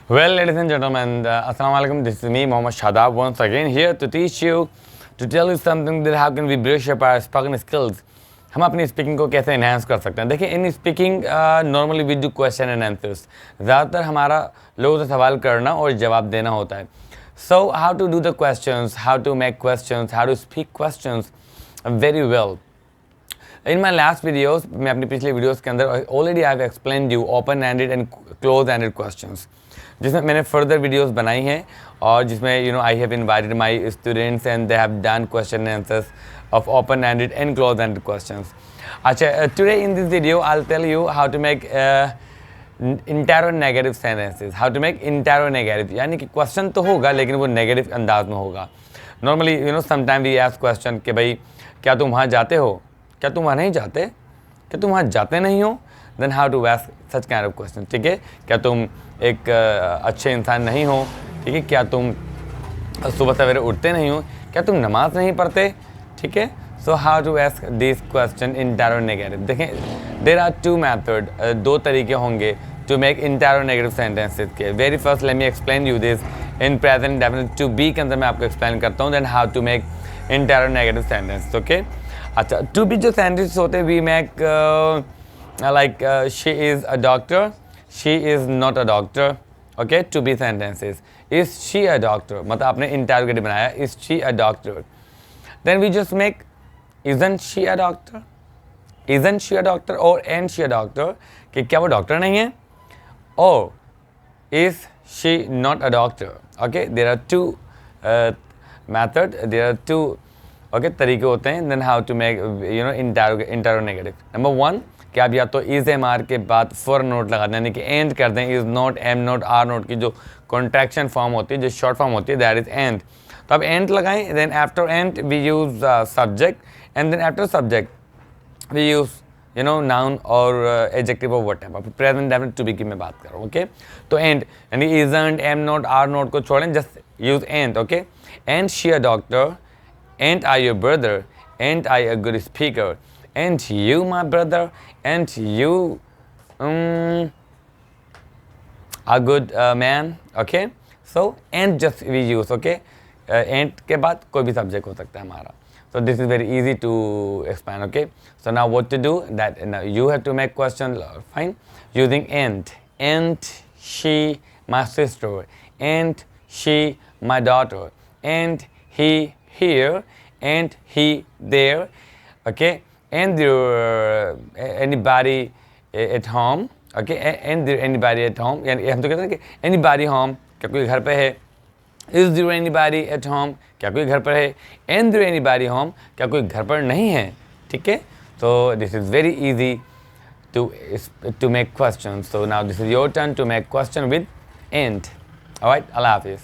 Well, ladies and gentlemen, Assalamu alaikum. This is me, Mohammad Shadab, once again here to teach you, to tell you something that how can we brush up our spoken skills. हम अपनी speaking को कैसे enhance कर सकते हैं. देखिए, in speaking normally we do question and answers. ज़्यादातर हमारा लोगों से सवाल करना और जवाब देना होता है. So how to do the questions, how to make questions, how to speak questions very well. In my last videos, मैं अपनी पिछली वीडियोस के अंदर already I have explained you open-ended and close-ended questions, जिसमें मैंने फर्दर वीडियोस बनाई हैं और जिसमें I have invited my students and they have done question and answers of open-ended and close-ended questions. अच्छा, today in this video I'll tell you how to make interrogative sentences. How to make interrogative, यानी कि question तो होगा लेकिन वो negative अंदाज में होगा. Normally sometime we ask question कि भाई क्या तुम वहाँ जाते हो, क्या तुम वहाँ नहीं जाते, क्या तुम वहाँ जाते नहीं हो. Then how to ask such kind of question. ठीक है, क्या तुम एक अच्छे इंसान नहीं हो. ठीक है, क्या तुम सुबह सवेरे उठते नहीं हो, क्या तुम नमाज नहीं पढ़ते. ठीक है, so how to ask this question interrogative. देखें, देयर आर टू मेथड, दो तरीके होंगे टू मेक इंटरोगेटिव सेंटेंसेस के. Very first let me explain you this in present definite to be के अंदर मैं आपको एक्सप्लेन करता हूँ. Then how to make interrogative sentence. Okay, अच्छा, टू बी जो सेंटेंस होते हैं we make like she is a doctor, she is not a doctor. Okay, to be sentences. Is she a doctor? मतलब आपने interrogative बनाया, is she a doctor? Then we just make isn't she a doctor? Isn't she a doctor or ain't she a doctor? कि क्या वो doctor नहीं है? Or is she not a doctor? Okay, there are two method, there are two तरीके होते हैं. Then how to make interrogative. Number one, कि आप या तो इज एम आर के बाद फॉर नोट लगा दें, यानी कि एंड कर दें. Is not, am not, are not की जो कॉन्ट्रैक्शन फॉर्म होती है, जो शॉर्ट फॉर्म होती है, दैट इज एंड. तो आप एंड लगाएं. Then after ain't we use subject and then after subject we use noun और एडजेक्टिव और whatever. Present definite to be की मैं बात कर रहा हूँ. ओके, तो एंड यानी isn't, am not, are not को छोड़ें, just use ain't. Okay, ain't she a doctor, ain't I your brother, ain't I a good speaker, and you my brother, and you a good man. Okay, so and just we use. Okay, and के बाद कोई भी subject हो सकता है हमारा. So this is very easy to explain. Okay, so now what to do, that now you have to make question fine using and she my sister, and she my daughter, and he here, and he there. Okay, and there anybody at home. Okay, and there anybody at home, यानी हम तो कहते हैं कि anybody home, क्या कोई घर पे है. is there anybody at home, क्या कोई घर पर है. and there anybody home, क्या कोई घर पर नहीं है. ठीक है, so this is very easy to make questions. So now this is your turn to make question with and. Alright, Allah Hafiz.